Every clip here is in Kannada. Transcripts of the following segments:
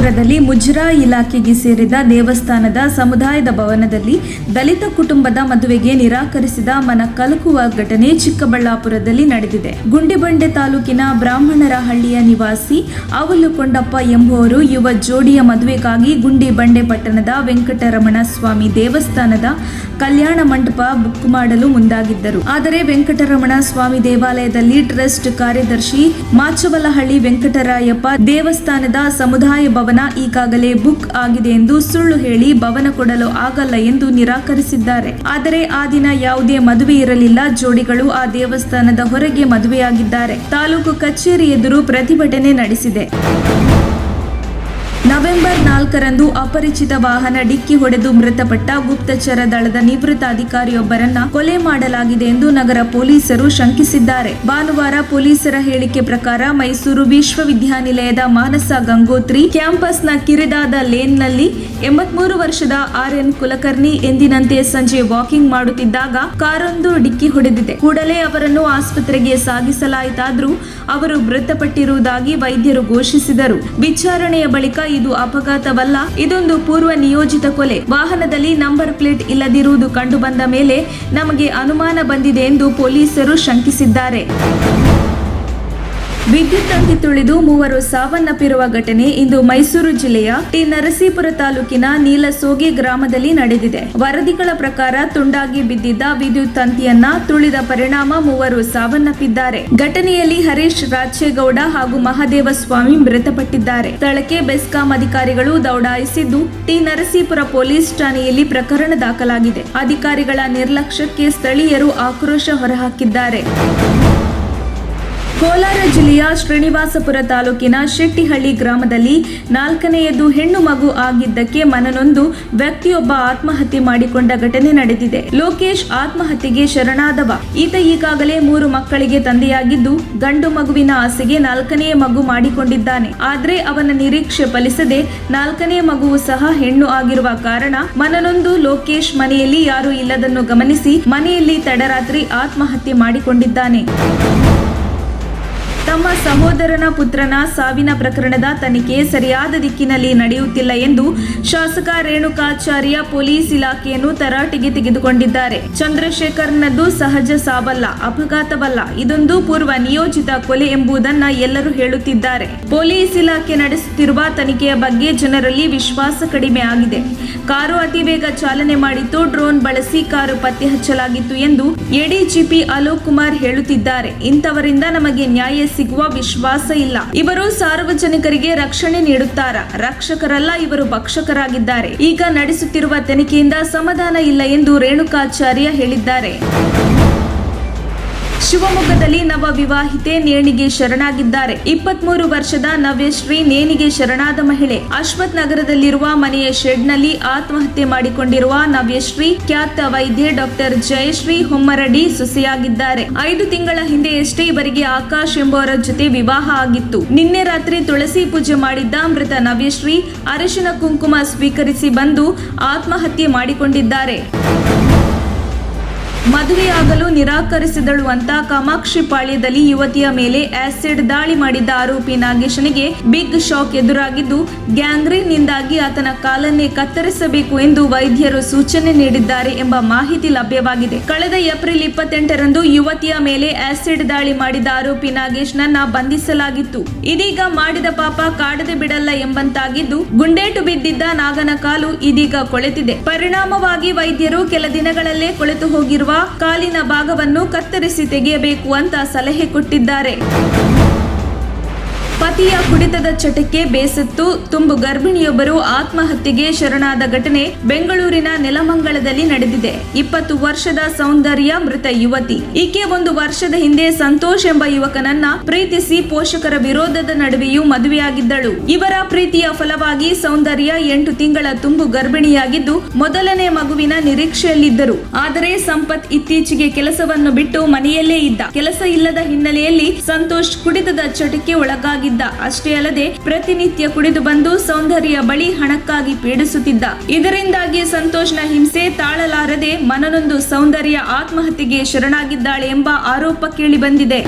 ಚಿಕ್ಕಬಳ್ಳಾಪುರದಲ್ಲಿ ಮುಜರಾ ಇಲಾಖೆಗೆ ಸೇರಿದ ದೇವಸ್ಥಾನದ ಸಮುದಾಯದ ಭವನದಲ್ಲಿ ದಲಿತ ಕುಟುಂಬದ ಮದುವೆಗೆ ನಿರಾಕರಿಸಿದ ಮನ ಕಲಕುವ ಘಟನೆ ಚಿಕ್ಕಬಳ್ಳಾಪುರದಲ್ಲಿ ನಡೆದಿದೆ. ಗುಂಡಿಬಂಡೆ ತಾಲೂಕಿನ ಬ್ರಾಹ್ಮಣರ ಹಳ್ಳಿಯ ನಿವಾಸಿ ಅವಲುಕೊಂಡಪ್ಪ ಎಂಬುವರು ಯುವ ಜೋಡಿಯ ಮದುವೆಗಾಗಿ ಗುಂಡಿಬಂಡೆ ಪಟ್ಟಣದ ವೆಂಕಟರಮಣ ಸ್ವಾಮಿ ದೇವಸ್ಥಾನದ ಕಲ್ಯಾಣ ಮಂಟಪ ಬುಕ್ ಮಾಡಲು ಮುಂದಾಗಿದ್ದರು. ಆದರೆ ವೆಂಕಟರಮಣ ಸ್ವಾಮಿ ದೇವಾಲಯದಲ್ಲಿ ಟ್ರಸ್ಟ್ ಕಾರ್ಯದರ್ಶಿ ಮಾಚವಲಹಳ್ಳಿ ವೆಂಕಟರಾಯಪ್ಪ ದೇವಸ್ಥಾನದ ಸಮುದಾಯ ಭವನ ಈಗಾಗಲೇ ಬುಕ್ ಆಗಿದೆ ಎಂದು ಸುಳ್ಳು ಹೇಳಿ ಭವನ ಕೊಡಲು ಆಗಲ್ಲ ಎಂದು ನಿರಾಕರಿಸಿದ್ದಾರೆ. ಆದರೆ ಆ ದಿನ ಯಾವುದೇ ಮದುವೆ ಇರಲಿಲ್ಲ. ಜೋಡಿಗಳು ಆ ದೇವಸ್ಥಾನದ ಹೊರಗೆ ಮದುವೆಯಾಗಿದ್ದಾರೆ. ತಾಲೂಕು ಕಚೇರಿ ಎದುರು ಪ್ರತಿಭಟನೆ ನಡೆಸಿದೆ. ನವೆಂಬರ್ 4ರಂದು ಅಪರಿಚಿತ ವಾಹನ ಡಿಕ್ಕಿ ಹೊಡೆದು ಮೃತಪಟ್ಟ ಗುಪ್ತಚರ ದಳದ ನಿವೃತ್ತ ಅಧಿಕಾರಿಯೊಬ್ಬರನ್ನ ಕೊಲೆ ಮಾಡಲಾಗಿದೆ ಎಂದು ನಗರ ಪೊಲೀಸರು ಶಂಕಿಸಿದ್ದಾರೆ. ಭಾನುವಾರ ಪೊಲೀಸರ ಹೇಳಿಕೆ ಪ್ರಕಾರ ಮೈಸೂರು ವಿಶ್ವವಿದ್ಯಾನಿಲಯದ ಮಾನಸ ಗಂಗೋತ್ರಿ ಕ್ಯಾಂಪಸ್ನ ಕಿರಿದಾದ ಲೇನ್ನಲ್ಲಿ 83 ವರ್ಷದ RN ಕುಲಕರ್ಣಿ ಎಂದಿನಂತೆ ಸಂಜೆ ವಾಕಿಂಗ್ ಮಾಡುತ್ತಿದ್ದಾಗ ಕಾರೊಂದು ಡಿಕ್ಕಿ ಹೊಡೆದಿದೆ. ಕೂಡಲೇ ಅವರನ್ನು ಆಸ್ಪತ್ರೆಗೆ ಸಾಗಿಸಲಾಯಿತಾದರೂ ಅವರು ಮೃತಪಟ್ಟಿರುವುದಾಗಿ ವೈದ್ಯರು ಘೋಷಿಸಿದರು. ವಿಚಾರಣೆಯ ಬಳಿಕ ಇದು ಅಪಘಾತವಲ್ಲ, ಇದೊಂದು ಪೂರ್ವ ನಿಯೋಜಿತ ಕೊಲೆ. ವಾಹನದಲ್ಲಿ ನಂಬರ್ ಪ್ಲೇಟ್ ಇಲ್ಲದಿರುವುದು ಕಂಡುಬಂದ ಮೇಲೆ ನಮಗೆ ಅನುಮಾನ ಬಂದಿದೆ ಎಂದು ಪೊಲೀಸರು ಶಂಕಿಸಿದ್ದಾರೆ. ವಿದ್ಯುತ್ ತಂತಿ ತುಳಿದು 3 ಸಾವನ್ನಪ್ಪಿರುವ ಘಟನೆ ಇಂದು ಮೈಸೂರು ಜಿಲ್ಲೆಯ ಟಿ ನರಸೀಪುರ ತಾಲೂಕಿನ ನೀಲಸೋಗೆ ಗ್ರಾಮದಲ್ಲಿ ನಡೆದಿದೆ. ವರದಿಗಳ ಪ್ರಕಾರ ತುಂಡಾಗಿ ಬಿದ್ದಿದ್ದ ವಿದ್ಯುತ್ ತಂತಿಯನ್ನ ತುಳಿದ ಪರಿಣಾಮ 3 ಸಾವನ್ನಪ್ಪಿದ್ದಾರೆ. ಘಟನೆಯಲ್ಲಿ ಹರೀಶ್ ರಾಚೇಗೌಡ ಹಾಗೂ ಮಹದೇವ ಸ್ವಾಮಿ ಮೃತಪಟ್ಟಿದ್ದಾರೆ. ಸ್ಥಳಕ್ಕೆ ಬೆಸ್ಕಾಂ ಅಧಿಕಾರಿಗಳು ದೌಡಾಯಿಸಿದ್ದು ಟಿ ನರಸೀಪುರ ಪೊಲೀಸ್ ಠಾಣೆಯಲ್ಲಿ ಪ್ರಕರಣ ದಾಖಲಾಗಿದೆ. ಅಧಿಕಾರಿಗಳ ನಿರ್ಲಕ್ಷ್ಯಕ್ಕೆ ಸ್ಥಳೀಯರು ಆಕ್ರೋಶ ಹೊರಹಾಕಿದ್ದಾರೆ. ಕೋಲಾರ ಜಿಲ್ಲೆಯ ಶ್ರೀನಿವಾಸಪುರ ತಾಲೂಕಿನ ಶೆಟ್ಟಿಹಳ್ಳಿ ಗ್ರಾಮದಲ್ಲಿ 4ನೇಯದು ಹೆಣ್ಣು ಮಗು ಆಗಿದ್ದಕ್ಕೆ ಮನನೊಂದು ವ್ಯಕ್ತಿಯೊಬ್ಬ ಆತ್ಮಹತ್ಯೆ ಮಾಡಿಕೊಂಡ ಘಟನೆ ನಡೆದಿದೆ. ಲೋಕೇಶ್ ಆತ್ಮಹತ್ಯೆಗೆ ಶರಣಾದವ. ಈತ ಈಗಾಗಲೇ 3 ಮಕ್ಕಳಿಗೆ ತಂದೆಯಾಗಿದ್ದು ಗಂಡು ಮಗುವಿನ ಆಸೆಗೆ 4ನೇ ಮಗು ಮಾಡಿಕೊಂಡಿದ್ದಾನೆ. ಆದ್ರೆ ಅವನ ನಿರೀಕ್ಷೆ ಫಲಿಸದೆ 4ನೇ ಮಗುವು ಸಹ ಹೆಣ್ಣು ಆಗಿರುವ ಕಾರಣ ಮನನೊಂದು ಲೋಕೇಶ್ ಮನೆಯಲ್ಲಿ ಯಾರೂ ಇಲ್ಲದನ್ನು ಗಮನಿಸಿ ಮನೆಯಲ್ಲಿ ತಡರಾತ್ರಿ ಆತ್ಮಹತ್ಯೆ ಮಾಡಿಕೊಂಡಿದ್ದಾನೆ. ತಮ್ಮ ಸಹೋದರನ ಪುತ್ರನ ಸಾವಿನ ಪ್ರಕರಣದ ತನಿಖೆ ಸರಿಯಾದ ದಿಕ್ಕಿನಲ್ಲಿ ನಡೆಯುತ್ತಿಲ್ಲ ಎಂದು ಶಾಸಕ ರೇಣುಕಾಚಾರ್ಯ ಪೊಲೀಸ್ ಇಲಾಖೆಯನ್ನು ತರಾಟೆಗೆ ತೆಗೆದುಕೊಂಡಿದ್ದಾರೆ. ಚಂದ್ರಶೇಖರ್ನದ್ದು ಸಹಜ ಸಾವಲ್ಲ, ಅಪಘಾತವಲ್ಲ, ಇದೊಂದು ಪೂರ್ವ ನಿಯೋಜಿತ ಕೊಲೆ ಎಂಬುದನ್ನ ಎಲ್ಲರೂ ಹೇಳುತ್ತಿದ್ದಾರೆ. ಪೊಲೀಸ್ ಇಲಾಖೆ ನಡೆಸುತ್ತಿರುವ ತನಿಖೆಯ ಬಗ್ಗೆ ಜನರಲ್ಲಿ ವಿಶ್ವಾಸ ಕಡಿಮೆ ಆಗಿದೆ. ಕಾರು ಅತಿವೇಗ ಚಾಲನೆ ಮಾಡಿತ್ತು, ಡ್ರೋನ್ ಬಳಸಿ ಕಾರು ಪತ್ತೆ ಹಚ್ಚಲಾಗಿತ್ತು ಎಂದು ಎಡಿಜಿಪಿ ಅಲೋಕ್ ಕುಮಾರ್ ಹೇಳುತ್ತಿದ್ದಾರೆ. ಇಂಥವರಿಂದ ನಮಗೆ ನ್ಯಾಯ ಸಿಗುವ ವಿಶ್ವಾಸ ಇಲ್ಲ. ಇವರು ಸಾರ್ವಜನಿಕರಿಗೆ ರಕ್ಷಣೆ ನೀಡುತ್ತಾರ, ರಕ್ಷಕರಲ್ಲ, ಇವರು ಭಕ್ಷಕರಾಗಿದ್ದಾರೆ. ಈಗ ನಡೆಸುತ್ತಿರುವ ತನಿಖೆಯಿಂದ ಸಮಾಧಾನ ಇಲ್ಲ ಎಂದು ರೇಣುಕಾಚಾರ್ಯ ಹೇಳಿದ್ದಾರೆ. ಶಿವಮೊಗ್ಗದಲ್ಲಿ ನವ ವಿವಾಹಿತೆ ನೇಣಿಗೆ ಶರಣಾಗಿದ್ದಾರೆ. 23 ವರ್ಷದ ನವ್ಯಶ್ರೀ ನೇಣಿಗೆ ಶರಣಾದ ಮಹಿಳೆ. ಅಶ್ವಥ್ ನಗರದಲ್ಲಿರುವ ಮನೆಯ ಶೆಡ್ನಲ್ಲಿ ಆತ್ಮಹತ್ಯೆ ಮಾಡಿಕೊಂಡಿರುವ ನವ್ಯಶ್ರೀ ಖ್ಯಾತ ವೈದ್ಯೆ ಡಾಕ್ಟರ್ ಜಯಶ್ರೀ ಹೊಮ್ಮರಡಿ ಸೊಸೆಯಾಗಿದ್ದಾರೆ. 5 ತಿಂಗಳ ಹಿಂದೆಯಷ್ಟೇ ಇವರಿಗೆ ಆಕಾಶ್ ಎಂಬುವರ ಜೊತೆ ವಿವಾಹ ಆಗಿತ್ತು. ನಿನ್ನೆ ರಾತ್ರಿ ತುಳಸಿ ಪೂಜೆ ಮಾಡಿದ್ದ ಮೃತ ನವ್ಯಶ್ರೀ ಅರಿಶಿನ ಕುಂಕುಮ ಸ್ವೀಕರಿಸಿ ಬಂದು ಆತ್ಮಹತ್ಯೆ ಮಾಡಿಕೊಂಡಿದ್ದಾರೆ. ಮದುವೆಯಾಗಲು ನಿರಾಕರಿಸಿದಳು ಅಂತ ಕಾಮಾಕ್ಷಿ ಪಾಳ್ಯದಲ್ಲಿ ಯುವತಿಯ ಮೇಲೆ ಆಸಿಡ್ ದಾಳಿ ಮಾಡಿದ್ದ ಆರೋಪಿ ನಾಗೇಶನಿಗೆ ಬಿಗ್ ಶಾಕ್ ಎದುರಾಗಿದ್ದು ಗ್ಯಾಂಗ್ರೀನ್ ನಿಂದಾಗಿ ಆತನ ಕಾಲನ್ನೇ ಕತ್ತರಿಸಬೇಕು ಎಂದು ವೈದ್ಯರು ಸೂಚನೆ ನೀಡಿದ್ದಾರೆ ಎಂಬ ಮಾಹಿತಿ ಲಭ್ಯವಾಗಿದೆ. ಕಳೆದ ಏಪ್ರಿಲ್ 28ರಂದು ಯುವತಿಯ ಮೇಲೆ ಆಸಿಡ್ ದಾಳಿ ಮಾಡಿದ ಆರೋಪಿ ನಾಗೇಶ್ನನ್ನ ಬಂಧಿಸಲಾಗಿತ್ತು. ಇದೀಗ ಮಾಡಿದ ಪಾಪ ಕಾಡದೆ ಬಿಡಲ್ಲ ಎಂಬಂತಾಗಿದ್ದು ಗುಂಡೇಟು ಬಿದ್ದಿದ್ದ ನಾಗನ ಕಾಲು ಇದೀಗ ಕೊಳೆತಿದೆ. ಪರಿಣಾಮವಾಗಿ ವೈದ್ಯರು ಕೆಲ ದಿನಗಳಲ್ಲೇ ಕೊಳೆತು ಹೋಗಿರುವ ಕಾಲಿನ ಭಾಗವನ್ನು ಕತ್ತರಿಸಿ ತೆಗೆಯಬೇಕು ಅಂತ ಸಲಹೆ ಕೊಟ್ಟಿದ್ದಾರೆ. ಪತಿಯ ಕುಡಿತದ ಚಟಕ್ಕೆ ಬೇಸತ್ತು ತುಂಬು ಗರ್ಭಿಣಿಯೊಬ್ಬರು ಆತ್ಮಹತ್ಯೆಗೆ ಶರಣಾದ ಘಟನೆ ಬೆಂಗಳೂರಿನ ನೆಲಮಂಗಲದಲ್ಲಿ ನಡೆದಿದೆ. 20 ವರ್ಷದ ಸೌಂದರ್ಯ ಮೃತ ಯುವತಿ. ಈಕೆ 1 ವರ್ಷದ ಹಿಂದೆ ಸಂತೋಷ್ ಎಂಬ ಯುವಕನನ್ನ ಪ್ರೀತಿಸಿ ಪೋಷಕರ ವಿರೋಧದ ನಡುವೆಯೂ ಮದುವೆಯಾಗಿದ್ದಳು. ಇವರ ಪ್ರೀತಿಯ ಫಲವಾಗಿ ಸೌಂದರ್ಯ 8 ತಿಂಗಳ ತುಂಬು ಗರ್ಭಿಣಿಯಾಗಿದ್ದು ಮೊದಲನೇ ಮಗುವಿನ ನಿರೀಕ್ಷೆಯಲ್ಲಿದ್ದರು. ಆದರೆ ಸಂಪತ್ ಇತ್ತೀಚೆಗೆ ಕೆಲಸವನ್ನು ಬಿಟ್ಟು ಮನೆಯಲ್ಲೇ ಇದ್ದ. ಕೆಲಸ ಇಲ್ಲದ ಹಿನ್ನೆಲೆಯಲ್ಲಿ ಸಂತೋಷ್ ಕುಡಿತದ ಚಟಕ್ಕೆ ಒಳಗಾಗಿ ಅಷ್ಟೇ ಅಲ್ಲದೆ ಪ್ರತಿನಿತ್ಯ ಕುಡಿದು ಬಂದು ಸೌಂದರ್ಯ ಬಳಿ ಹಣಕ್ಕಾಗಿ ಪೀಡಿಸುತ್ತಿದ್ದ. ಇದರಿಂದಾಗಿ ಸಂತೋಷ್ನ ಹಿಂಸೆ ತಾಳಲಾರದೆ ಮನನೊಂದು ಸೌಂದರ್ಯ ಆತ್ಮಹತ್ಯೆಗೆ ಶರಣಾಗಿದ್ದಾಳೆ ಎಂಬ ಆರೋಪ ಕೇಳಿಬಂದಿದೆ.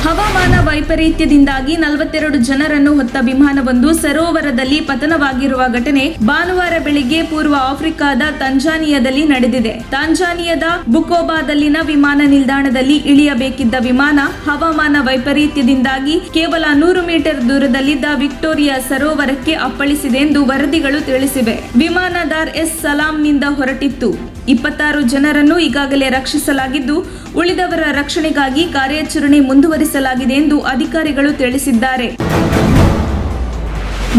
ಹವಾಮಾನ ವೈಪರೀತ್ಯದಿಂದಾಗಿ 42 ಜನರನ್ನು ಹೊತ್ತ ವಿಮಾನವೊಂದು ಸರೋವರದಲ್ಲಿ ಪತನವಾಗಿರುವ ಘಟನೆ ಭಾನುವಾರ ಬೆಳಿಗ್ಗೆ ಪೂರ್ವ ಆಫ್ರಿಕಾದ ತಂಜಾನಿಯಾದಲ್ಲಿ ನಡೆದಿದೆ. ತಂಜಾನಿಯಾದ ಬುಕೋಬಾದಲ್ಲಿನ ವಿಮಾನ ನಿಲ್ದಾಣದಲ್ಲಿ ಇಳಿಯಬೇಕಿದ್ದ ವಿಮಾನ ಹವಾಮಾನ ವೈಪರೀತ್ಯದಿಂದಾಗಿ ಕೇವಲ 100 ಮೀಟರ್ ದೂರದಲ್ಲಿದ್ದ ವಿಕ್ಟೋರಿಯಾ ಸರೋವರಕ್ಕೆ ಅಪ್ಪಳಿಸಿದೆ ಎಂದು ವರದಿಗಳು ತಿಳಿಸಿವೆ. ವಿಮಾನ ದಾರ್ ಎಸ್ ಸಲಾಂನಿಂದ ಹೊರಟಿತ್ತು. 26 ಜನರನ್ನು ಈಗಾಗಲೇ ರಕ್ಷಿಸಲಾಗಿದ್ದು, ಉಳಿದವರ ರಕ್ಷಣೆಗಾಗಿ ಕಾರ್ಯಾಚರಣೆ ಮುಂದುವರಿಸಲಾಗಿದೆ ಎಂದು ಅಧಿಕಾರಿಗಳು ತಿಳಿಸಿದ್ದಾರೆ.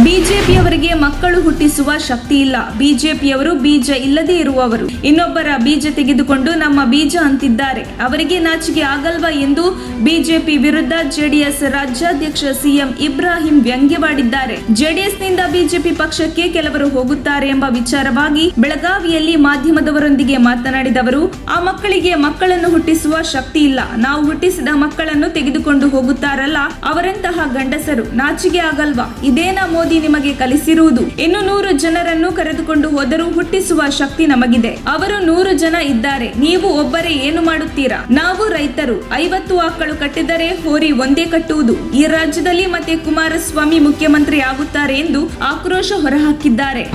ಬಿಜೆಪಿಯವರಿಗೆ ಮಕ್ಕಳು ಹುಟ್ಟಿಸುವ ಶಕ್ತಿ ಇಲ್ಲ. ಬಿಜೆಪಿಯವರು ಬೀಜ ಇಲ್ಲದೆ ಇರುವವರು. ಇನ್ನೊಬ್ಬರ ಬೀಜ ತೆಗೆದುಕೊಂಡು ನಮ್ಮ ಬೀಜ ಅಂತಿದ್ದಾರೆ. ಅವರಿಗೆ ನಾಚಿಕೆ ಆಗಲ್ವಾ ಎಂದು ಬಿಜೆಪಿ ವಿರುದ್ಧ ಜೆಡಿಎಸ್ ರಾಜ್ಯಾಧ್ಯಕ್ಷ ಸಿಎಂ ಇಬ್ರಾಹಿಂ ವ್ಯಂಗ್ಯವಾಡಿದ್ದಾರೆ. ಜೆಡಿಎಸ್ನಿಂದ ಬಿಜೆಪಿ ಪಕ್ಷಕ್ಕೆ ಕೆಲವರು ಹೋಗುತ್ತಾರೆ ಎಂಬ ವಿಚಾರವಾಗಿ ಬೆಳಗಾವಿಯಲ್ಲಿ ಮಾಧ್ಯಮದವರೊಂದಿಗೆ ಮಾತನಾಡಿದ ಅವರು, ಆ ಮಕ್ಕಳಿಗೆ ಮಕ್ಕಳನ್ನು ಹುಟ್ಟಿಸುವ ಶಕ್ತಿ ಇಲ್ಲ. ನಾವು ಹುಟ್ಟಿಸಿದ ಮಕ್ಕಳನ್ನು ತೆಗೆದುಕೊಂಡು ಹೋಗುತ್ತಾರಲ್ಲ, ಅವರಂತಹ ಗಂಡಸರು. ನಾಚಿಕೆ ಆಗಲ್ವಾ? ಇದೇನಾ ಮೋದಿ ನಿಮಗೆ ಕಲಿಸಿರುವುದು? ಇನ್ನು 100 ಜನರನ್ನು ಕರೆದುಕೊಂಡು ಹೋದರೂ ಹುಟ್ಟಿಸುವ ಶಕ್ತಿ ನಮಗಿದೆ. ಅವರು 100 ಜನ ಇದ್ದಾರೆ. ನೀವು ಒಬ್ಬರೇ ಏನು ಮಾಡುತ್ತೀರಾ? ನಾವು ರೈತರು. 50 ಆಕಳು ಕಟ್ಟಿದರೆ ಹೋರಿ ಒಂದೇ ಕಟ್ಟುವುದು. ಈ ರಾಜ್ಯದಲ್ಲಿ ಮತ್ತೆ ಕುಮಾರಸ್ವಾಮಿ ಮುಖ್ಯಮಂತ್ರಿ ಆಗುತ್ತಾರೆ ಎಂದು ಆಕ್ರೋಶ ಹೊರಹಾಕಿದ್ದಾರೆ.